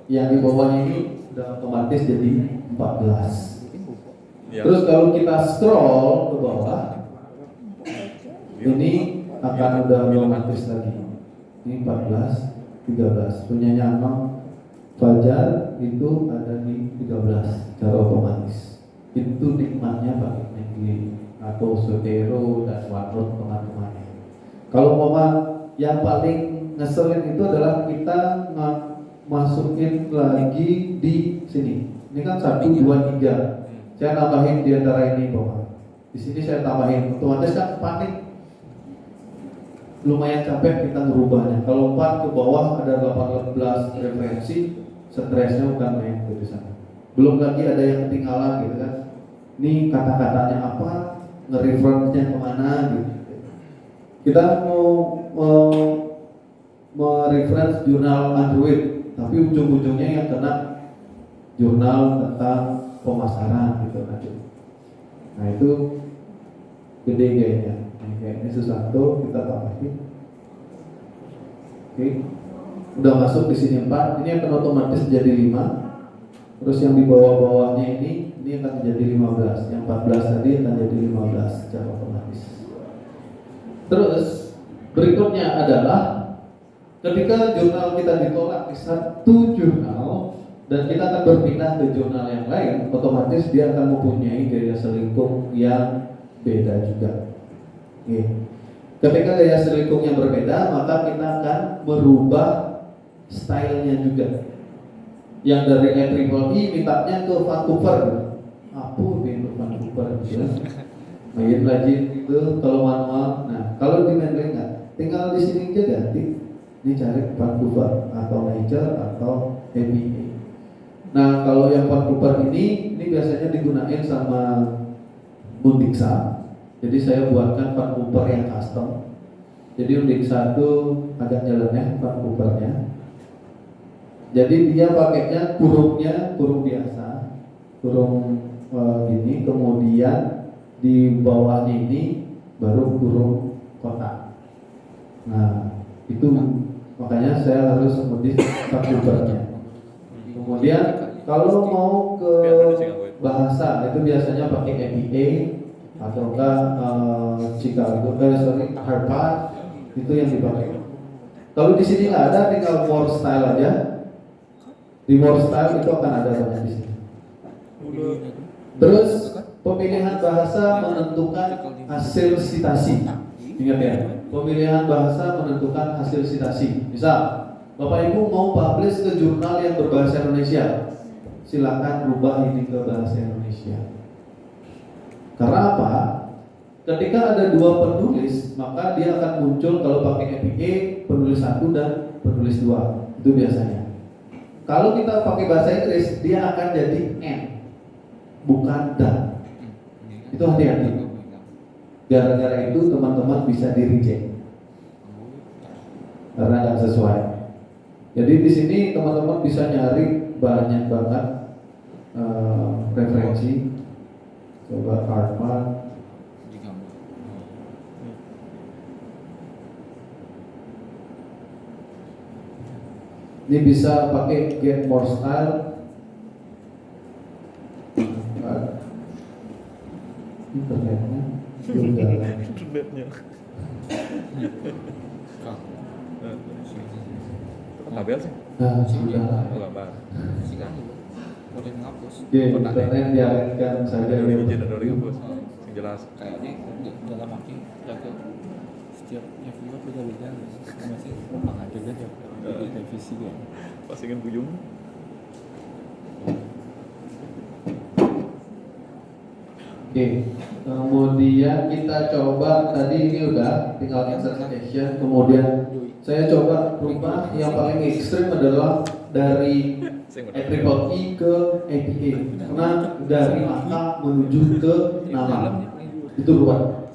[SPEAKER 1] Yang di bawahnya ini udah otomatis jadi 14.
[SPEAKER 2] Ya.
[SPEAKER 1] Terus kalau kita scroll ke bawah, ini akan udah otomatis lagi. Ini 14, 13. Punyanya Anong, Fajar itu ada di 13 secara otomatis. Itu nikmatnya pakai Mendeley atau Zotero dan OneNote teman-temannya. Kalau mau yang paling ngeselin itu adalah kita masukin lagi di sini. Ini kan 1, 2, 3. Saya tambahin di antara ini Bapak. Di sini saya tambahin, otomatis kan panik. Lumayan capek kita ngerubahnya. Kalau 4 ke bawah ada 18 referensi, stresnya bukan main dari sana. Belum lagi ada yang ketinggalan gitu kan. Ini kata-katanya apa, nge-reference-nya kemana gitu. Kita mau mereference jurnal Android, tapi ujung-ujungnya yang kena jurnal tentang pemasaran gitu kan. Nah itu gede kayaknya. Ini sesuatu kita tambahin. Oke. Udah masuk di sini 4, ini akan otomatis jadi 5. Terus yang di bawah-bawahnya ini akan menjadi 15. Yang 14 tadi akan jadi 15 secara otomatis. Terus berikutnya adalah ketika jurnal kita ditolak di satu jurnal dan kita akan berpindah ke jurnal yang lain, otomatis dia akan mempunyai gaya selingkuh yang beda juga. Oke. Ketika gaya selingkuh yang berbeda, maka kita akan merubah stylenya juga. Yang dari IEEE mintanya ke Vancouver, apa itu Vancouver gitu. Main lagi itu kalau manual. Nah, kalau di Mendeley enggak, tinggal di sini aja ganti. Ini cari Vancouver atau Nature atau APA. Nah, kalau yang Vancouver ini biasanya digunakan sama Undiksa. Jadi saya buatkan Vancouver yang custom. Jadi Undiksa itu agak nyeleneh Vancouvernya. Jadi dia pakainya kurungnya kurung biasa, kurung gini, kemudian di bawahnya ini baru kurung kotak. Nah, itu makanya saya harus modif Vancouvernya. Kemudian kalau mau ke bahasa itu biasanya pakai APA atau enggak Chicago, Harvard itu yang dipakai. Kalau di sini nggak ada, tinggal more style aja. Di more style itu akan ada banyak di sini. Terus pemilihan bahasa menentukan hasil citasi. Ingat ya, pemilihan bahasa menentukan hasil citasi. Misal, Bapak Ibu mau publish ke jurnal yang berbahasa Indonesia, silakan rubah ini ke bahasa Indonesia. Karena apa? Ketika ada dua penulis, maka dia akan muncul kalau pakai APA penulis 1 dan penulis 2. Itu biasanya. Kalau kita pakai bahasa Inggris, dia akan jadi N, bukan dan. Itu hati-hati. Gara-gara itu teman-teman bisa di-reject karena nggak sesuai. Jadi di sini teman-teman bisa nyari banyak banget referensi. Coba Karma.
[SPEAKER 3] Jika
[SPEAKER 1] Ini bisa pakai Get More Style. Internetnya belum jalan.
[SPEAKER 2] Internetnya. Tabel sih.
[SPEAKER 1] Nah, sudah.
[SPEAKER 2] Oh, gambar.
[SPEAKER 3] sih kan boleh menghapus.
[SPEAKER 1] Oke, internet dialihkan saja.
[SPEAKER 2] Ada izin dari bos. Yang jelas.
[SPEAKER 3] Kayaknya dalam arti jaga setiap yang keluar beda-beda masih ada kan ya revisi kan.
[SPEAKER 2] Pas ingin bujung.
[SPEAKER 1] Oke, kemudian kita coba tadi ini udah tinggal insert station. Kemudian saya coba rubah yang paling ekstrim adalah dari EEE ke APA, karena dari angka menuju ke nama itu rubah.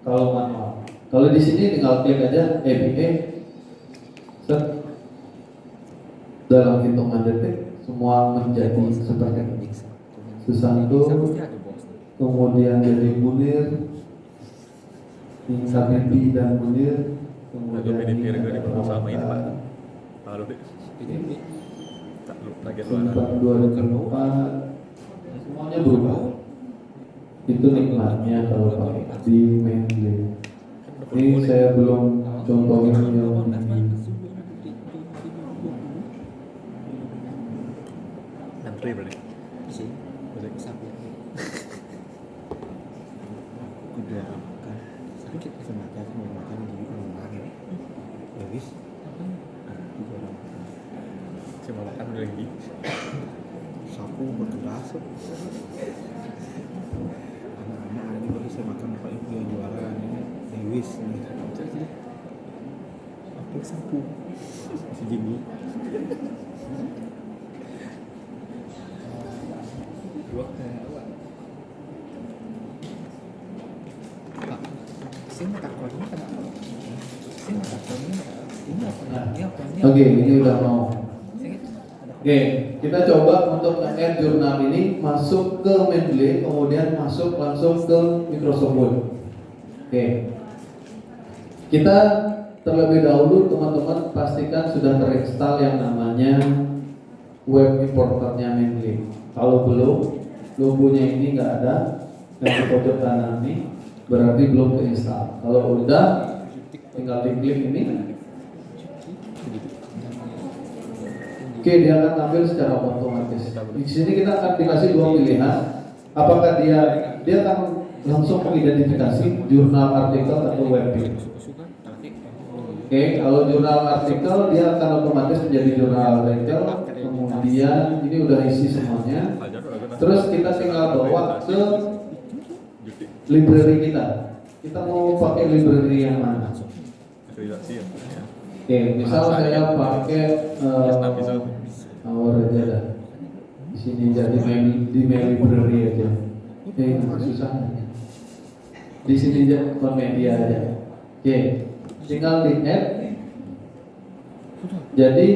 [SPEAKER 1] Kalau manual, kalau di sini tinggal klik aja APA, set. Dalam hitungan detik semua menjadi seperti ini. Susanto, kemudian jadi Munir, Sabibi dan Munir, kemudian
[SPEAKER 2] PDP
[SPEAKER 1] ini
[SPEAKER 2] di bersama ini Pak. Lalu deh. Tak lu target lu anak.
[SPEAKER 1] 2004, semuanya berubah. Itu nikmatnya kalau pakai di Mendeley. Ini saya belum contohin yang di
[SPEAKER 2] Antri berarti.
[SPEAKER 3] Sih.
[SPEAKER 2] Musik.
[SPEAKER 3] Sampai
[SPEAKER 4] Udah makan sakit semacam mau makan di rumah ya. Habis juga orang
[SPEAKER 2] Saya mau makan udah lagi.
[SPEAKER 4] sapu berkeras. Anak-anak hari ini baru saya makan apa itu yang juara ini Lewis nih. Apa sapu? Si Jimmy.
[SPEAKER 2] Dua.
[SPEAKER 3] sih takonnya kenapa? Sih takonnya ini apa?
[SPEAKER 1] Oke, ini udah mau. Oke, kita coba untuk nge-add jurnal ini masuk ke Mendeley, kemudian masuk langsung ke Microsoft Word. Oke, kita terlebih dahulu teman-teman pastikan sudah terinstall yang namanya web importernya Mendeley. Kalau belum punya ini nggak ada, yang di pojok kanan ini berarti belum terinstall. Kalau udah, tinggal diklik ini. Oke, dia akan tampil secara otomatis. Di sini kita akan dikasih dua pilihan. Apakah dia akan langsung mengidentifikasi jurnal artikel atau web page. Oke, kalau jurnal artikel dia akan otomatis menjadi jurnal artikel. Kemudian ini udah isi semuanya. Terus kita tinggal bawa ke library kita. Kita mau pakai library yang mana?
[SPEAKER 2] Akreditasi ya.
[SPEAKER 1] Oke, misal saya pakai Awal aja dah. Di sini jadi di mail library aja. Susah. Di sini aja media aja. Oke, tinggal di add. Jadi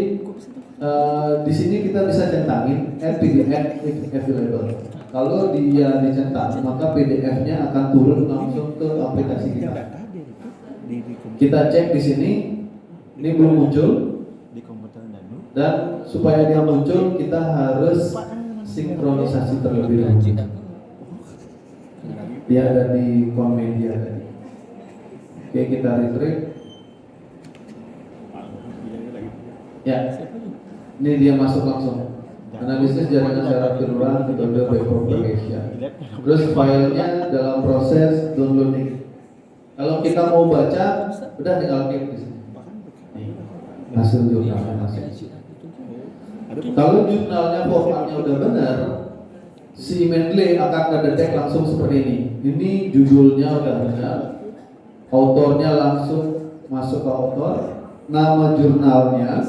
[SPEAKER 1] di sini kita bisa centangin add PDF if available. Kalau dia dicetak, maka PDF-nya akan turun langsung ke aplikasi kita. Kita cek di sini, ini belum muncul.
[SPEAKER 4] Di komputer Danu.
[SPEAKER 1] Dan supaya dia muncul kita harus sinkronisasi terlebih dahulu. Dia ada di Komedia tadi. Oke, kita retrieve. Ya, ini dia masuk langsung. Analisis jaringan secara keseluruhan metode by propagation. Terus filenya dalam proses downloading. Kalau kita mau baca, udah tinggal klik di sini. Nih, hasil jurnalnya masuk. Kalau jurnalnya formatnya udah benar, si Mendeley akan ngedetek langsung seperti ini. Ini judulnya udah benar, autornya langsung masuk ke autor, nama jurnalnya,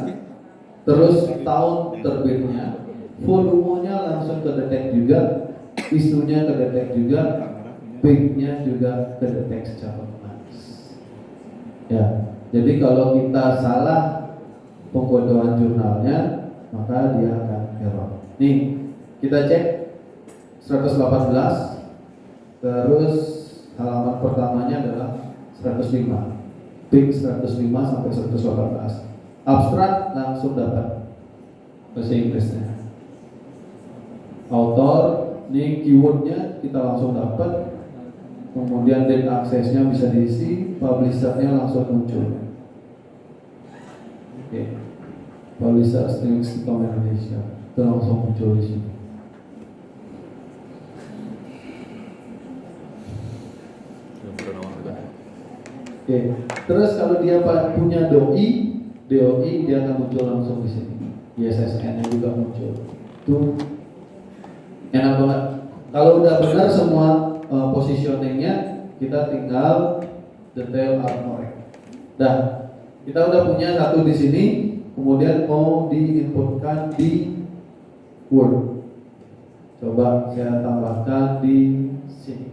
[SPEAKER 1] terus tahun terbitnya, volumenya langsung kedetek juga, isunya kedetek juga, page-nya juga kedetek secara otomatis. Ya, jadi kalau kita salah pengkodoan jurnalnya, maka dia akan error. Nih, kita cek 118 Terus halaman pertamanya adalah 105. Ping 105 sampai 118. Abstrak langsung dapat bahasa Inggrisnya. Author, ini keywordnya kita langsung dapat. Kemudian date aksesnya bisa diisi, publishernya langsung muncul. Oke. Publisher Istiqomah Indonesia itu langsung muncul di sini. Oke. Terus kalau dia punya DOI dia akan muncul langsung di sini. ISSN-nya juga muncul. Itu enak banget. Kalau udah benar semua positioningnya, kita tinggal detail artwork. Dah, kita udah punya satu di sini, kemudian mau diinputkan di Word. Coba saya tambahkan di sini.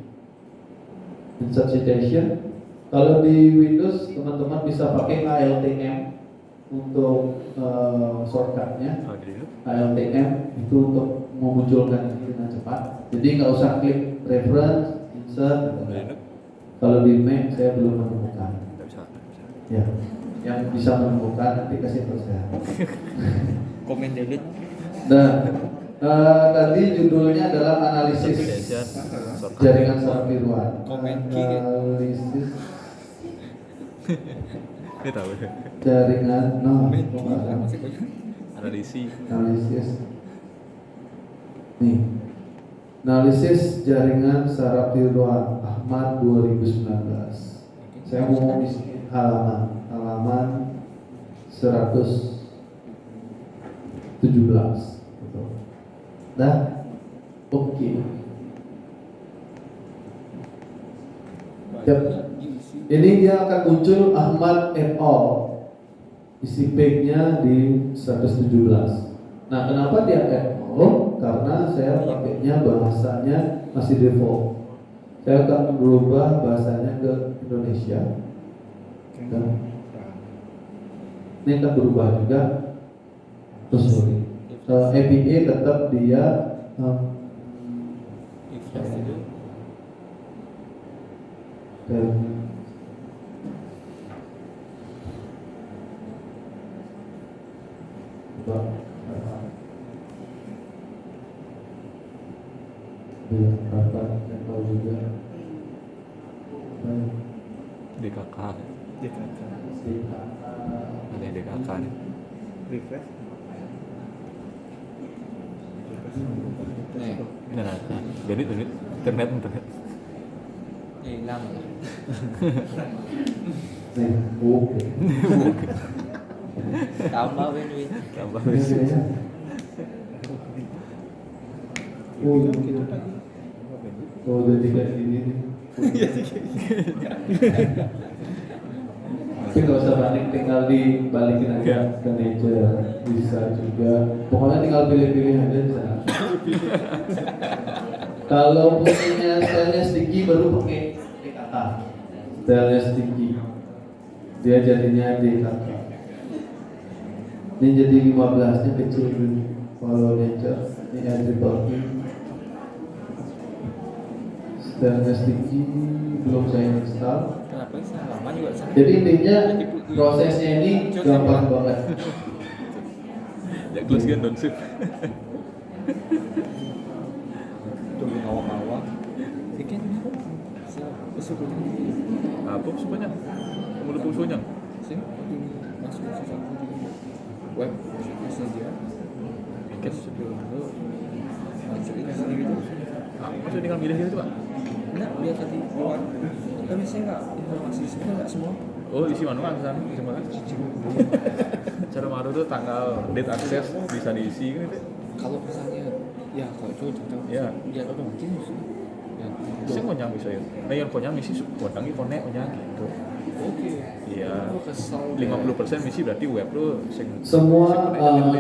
[SPEAKER 1] Insert citation. Kalau di Windows teman-teman bisa pakai ALTM untuk shortcutnya. ALTM itu untuk memunculkan ini dengan cepat. Jadi nggak usah klik reference, insert. Kalau di Mac saya belum menemukan. Ya, yang bisa menemukan nanti kasih tahu saya.
[SPEAKER 3] Komen delete.
[SPEAKER 1] Nah, tadi judulnya adalah analisis jaringan saraf tiruan.
[SPEAKER 3] Komen key.
[SPEAKER 1] Analisis
[SPEAKER 2] Ini tahu.
[SPEAKER 1] jaringan, no,
[SPEAKER 2] Analisis.
[SPEAKER 1] analisis. Nih, analisis jaringan saraf tiruan Ahmad 2019. Saya mau di sini halaman 117. Nah, oke. Yap. Ini dia akan muncul Ahmad et al. Isi page-nya di 117. Nah, kenapa dia et al? Karena saya pakainya bahasanya masih default. Saya akan berubah bahasanya ke Indonesia. Dan ini akan berubah juga. Terus sorry. APA tetap dia dan tahu juga
[SPEAKER 2] DKK. Ada yang DKK nih.
[SPEAKER 4] Refresh.
[SPEAKER 3] Nih,
[SPEAKER 2] Ini nah. Jadi internet.
[SPEAKER 3] hilang.
[SPEAKER 1] nih, oke.
[SPEAKER 3] Tambah Win.
[SPEAKER 2] Tambah
[SPEAKER 1] Ini
[SPEAKER 2] wis.
[SPEAKER 1] dia. Jadi kayak gini nih. Tapi nggak usah panik, tinggal dibalikin aja ke nature, bisa juga. Pokoknya tinggal pilih-pilih aja di sana. Kalau punya stylenya sticky baru pakai DKK. Stylenya sticky, dia jadinya DKK. Ini jadi 15-nya kecil dulu. Kalau nature, ini triple E. Stylenya sticky belum saya install.
[SPEAKER 3] Kenapa sih lama juga sana?
[SPEAKER 1] Jadi intinya prosesnya ini gampang banget.
[SPEAKER 2] Ya close kan don't save.
[SPEAKER 3] Tunggu awal-awal. Bikin besok
[SPEAKER 2] Apa semuanya? Kamu lupa usulnya?
[SPEAKER 3] sih masuk susah web saja.
[SPEAKER 2] Bikin.
[SPEAKER 3] Sebelum itu masukin ke sini gitu.
[SPEAKER 2] Maksudnya tinggal milih gitu Pak?
[SPEAKER 3] Enggak, dia tadi keluar. Tapi saya enggak informasi sebenarnya enggak semua.
[SPEAKER 2] Oh isi manual kan? Isi manual. Cara manual itu tanggal date akses bisa diisi gitu.
[SPEAKER 3] Kalau misalnya ya kalau itu contoh
[SPEAKER 2] Ya.
[SPEAKER 3] dia otomatis sih. Ya.
[SPEAKER 2] Saya konyang bisa ya. Nah yang konyang misi kodangi konek konyang gitu.
[SPEAKER 3] Oke.
[SPEAKER 2] Iya.
[SPEAKER 3] Aku kesal.
[SPEAKER 2] 50% misi berarti web lu
[SPEAKER 1] Semua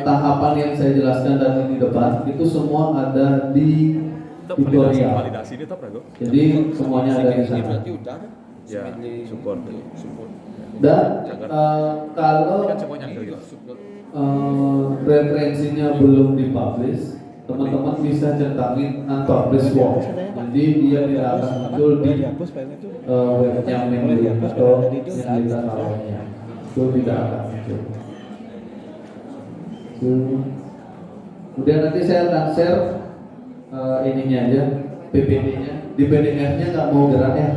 [SPEAKER 1] tahapan yang saya jelaskan tadi di depan itu semua ada di tutorial.
[SPEAKER 2] validasi ini tetap ragu.
[SPEAKER 1] Jadi semuanya ada di
[SPEAKER 3] Ini
[SPEAKER 1] sana.
[SPEAKER 3] berarti udah ada.
[SPEAKER 2] Ya, support.
[SPEAKER 3] Support.
[SPEAKER 1] Dan kalau
[SPEAKER 2] Kan semuanya gitu.
[SPEAKER 3] Support.
[SPEAKER 1] referensinya belum dipublish, teman-teman bisa centangin unpublished work. Jadi dia tidak akan muncul di
[SPEAKER 4] dihapus filenya itu
[SPEAKER 1] webnya Menlu atau berita kalaunya. Itu tidak akan muncul. Kemudian nanti saya akan share ininya aja, PPT-nya. Di PDF-nya nggak mau gerak ya.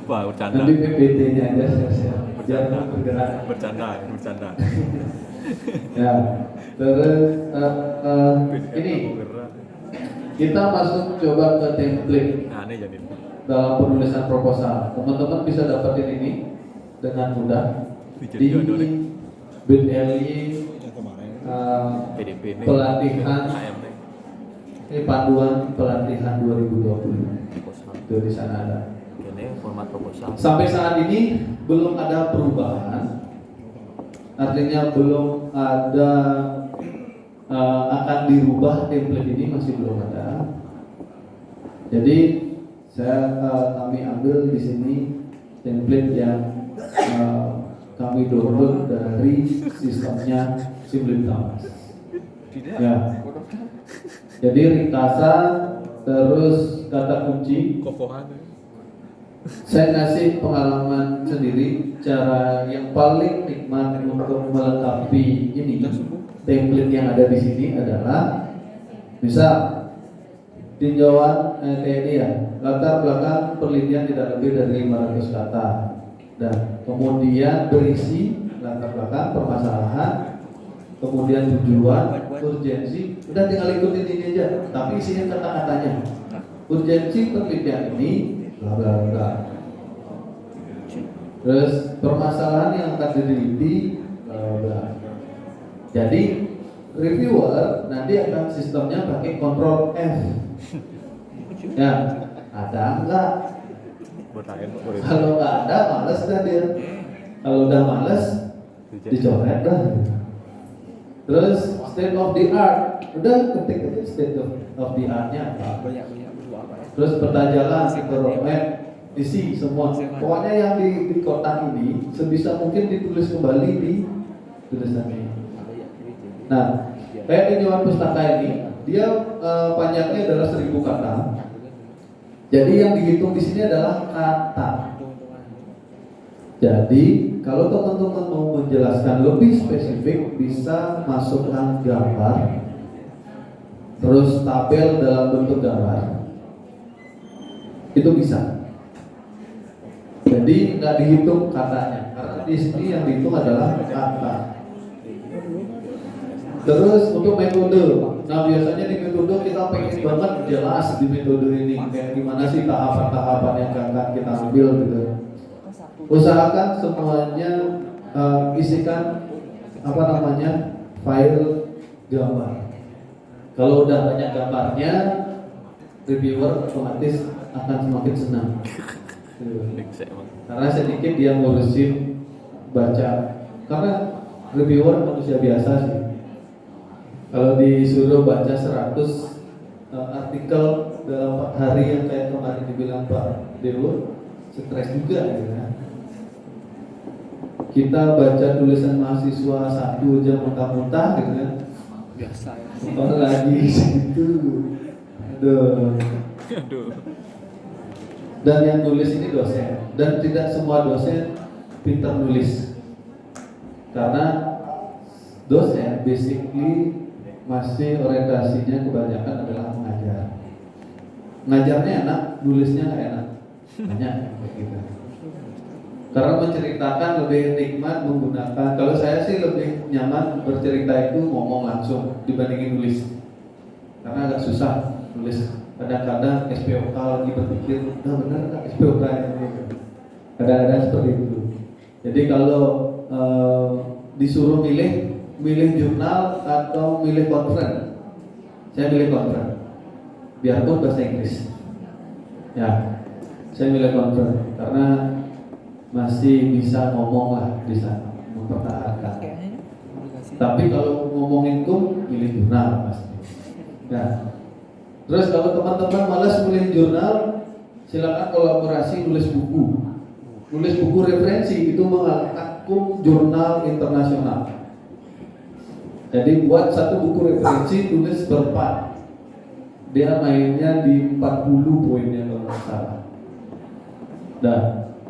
[SPEAKER 2] Wah, bercanda.
[SPEAKER 1] Nanti PPT-nya aja saya share. Jangan bergerak.
[SPEAKER 2] Bercanda.
[SPEAKER 1] Ya, terus ini kita masuk coba ke template
[SPEAKER 2] Nah, ini jadi.
[SPEAKER 1] dalam penulisan proposal. Teman-teman bisa dapetin ini dengan mudah di bit.ly
[SPEAKER 4] yang kemarin
[SPEAKER 2] PDP ini.
[SPEAKER 1] pelatihan
[SPEAKER 2] AMT.
[SPEAKER 1] ini panduan pelatihan 2020
[SPEAKER 2] Proposal.
[SPEAKER 1] itu di sana ada.
[SPEAKER 2] Ini format proposal.
[SPEAKER 1] Sampai saat ini belum ada perubahan, artinya belum ada akan dirubah template ini masih belum ada. Jadi kami ambil di sini template yang kami download dari sistemnya Simlim Tamas. Ya. Jadi ringkasan terus kata kunci.
[SPEAKER 2] Kokohan.
[SPEAKER 1] Saya kasih pengalaman sendiri cara yang paling nikmat untuk melengkapi ini template yang ada di sini adalah misal tinjauan kayak ini ya, latar belakang penelitian tidak lebih dari 500 kata dan kemudian berisi latar belakang permasalahan, kemudian tujuan, urgensi, udah tinggal ikutin ini aja, tapi isinya kata-katanya. Urgensi penelitian ini bla bla bla. Terus permasalahan yang akan diteliti bla bla. Jadi reviewer nanti akan sistemnya pakai kontrol F. Ya, ada enggak? Kalau nggak ada, males dah dia. Kalau udah males, dicoret dah. Terus state of the art, udah ketik aja state of the art-nya apa.
[SPEAKER 3] banyak berdoa apa ya.
[SPEAKER 1] Terus petajalan, roadmap, isi semua. Pokoknya yang di kotak ini sebisa mungkin ditulis kembali di tulisannya. Nah, kayak tinjauan pustaka ini, dia panjangnya adalah 1000 kata. Jadi yang dihitung di sini adalah kata. Jadi kalau teman-teman mau menjelaskan lebih spesifik, bisa masukkan gambar, terus tabel dalam bentuk gambar, itu bisa. Jadi nggak dihitung katanya, karena di sini yang dihitung adalah kata. Terus untuk metode, nah biasanya di metode kita pengen banget jelas di metode ini kayak gimana sih tahapan-tahapan yang akan kita ambil gitu. Usahakan semuanya isikan file gambar. Kalau udah banyak gambarnya, reviewer otomatis akan semakin senang. Karena sedikit dia ngurusin baca. Karena reviewer manusia biasa sih. Kalau disuruh baca 100 artikel dalam 4 hari yang kayak kemarin dibilang Pak Dewo, stres juga gitu kan. Kita baca tulisan mahasiswa 1 jam muntah-muntah gitu kan.
[SPEAKER 3] Biasa ya.
[SPEAKER 1] Orang lagi situ. Aduh. Dan yang nulis ini dosen, dan tidak semua dosen pintar nulis. Karena dosen basically masih orientasinya kebanyakan adalah mengajar. Ngajarnya enak, nulisnya nggak enak. Banyak kayak gitu. Karena menceritakan lebih nikmat menggunakan. Kalau saya sih lebih nyaman bercerita itu ngomong langsung dibandingin nulis. Karena agak susah nulis. Kadang-kadang SPOK lagi berpikir, benar nggak SPOK ini? Kadang-kadang seperti itu. Jadi kalau disuruh milih jurnal atau milih conference, saya milih conference. Biarpun bahasa Inggris. Ya, saya milih conference karena masih bisa ngomong lah di sana, mempertahankan. Tapi kalau ngomongin milih jurnal pasti. Ya. Terus kalau teman-teman malas milih jurnal, silakan kolaborasi nulis buku. Nulis buku referensi itu mengangkat jurnal internasional. Jadi buat satu buku referensi tulis berempat. Dia mainnya di 40 poinnya kalau nggak salah. Dah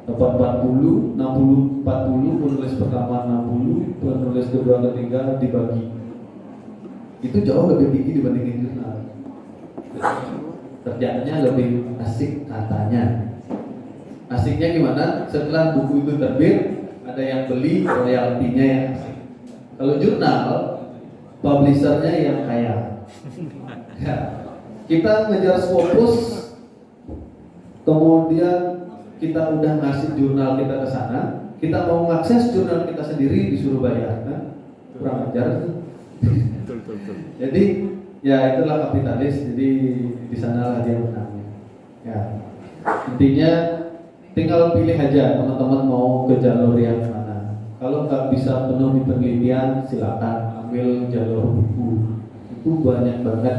[SPEAKER 1] dapat 40, 60, 40, penulis pertama 60, penulis kedua ketiga dibagi. Itu jauh lebih tinggi dibandingin jurnal. Kerjanya lebih asik katanya. Asiknya gimana? Setelah buku itu terbit, ada yang beli, royaltinya yang asik. Kalau jurnal, publishernya yang kaya. Ya. Kita ngejar Scopus, kemudian kita udah ngasih jurnal kita ke sana, kita mau mengakses jurnal kita sendiri disuruh bayar, kan? Kurang ajar.
[SPEAKER 2] Betul.
[SPEAKER 1] Jadi ya itulah kapitalis. Jadi di sanalah dia menangnya. Ya. Intinya tinggal pilih aja teman-teman mau ke jalur yang mana. Kalau nggak bisa penuh di penelitian, silakan ambil jalur buku. Itu banyak banget.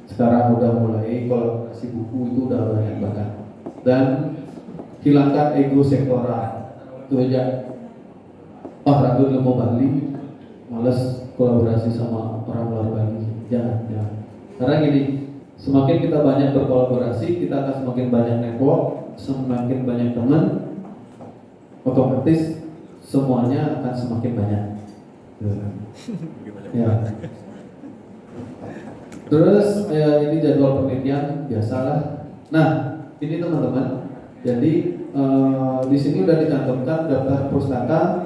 [SPEAKER 1] Sekarang udah mulai kolaborasi buku itu udah banyak banget. Dan hilangkan ego sektoral. Itu aja. Oh, ragu mau Bali, males kolaborasi sama orang luar Bali. Jangan. Karena gini, semakin kita banyak berkolaborasi, kita akan semakin banyak network, semakin banyak teman, otomatis semuanya akan semakin banyak. Ya. Terus ini jadwal penelitian biasalah. Nah, ini teman-teman. Jadi di sini udah dicantumkan daftar pustaka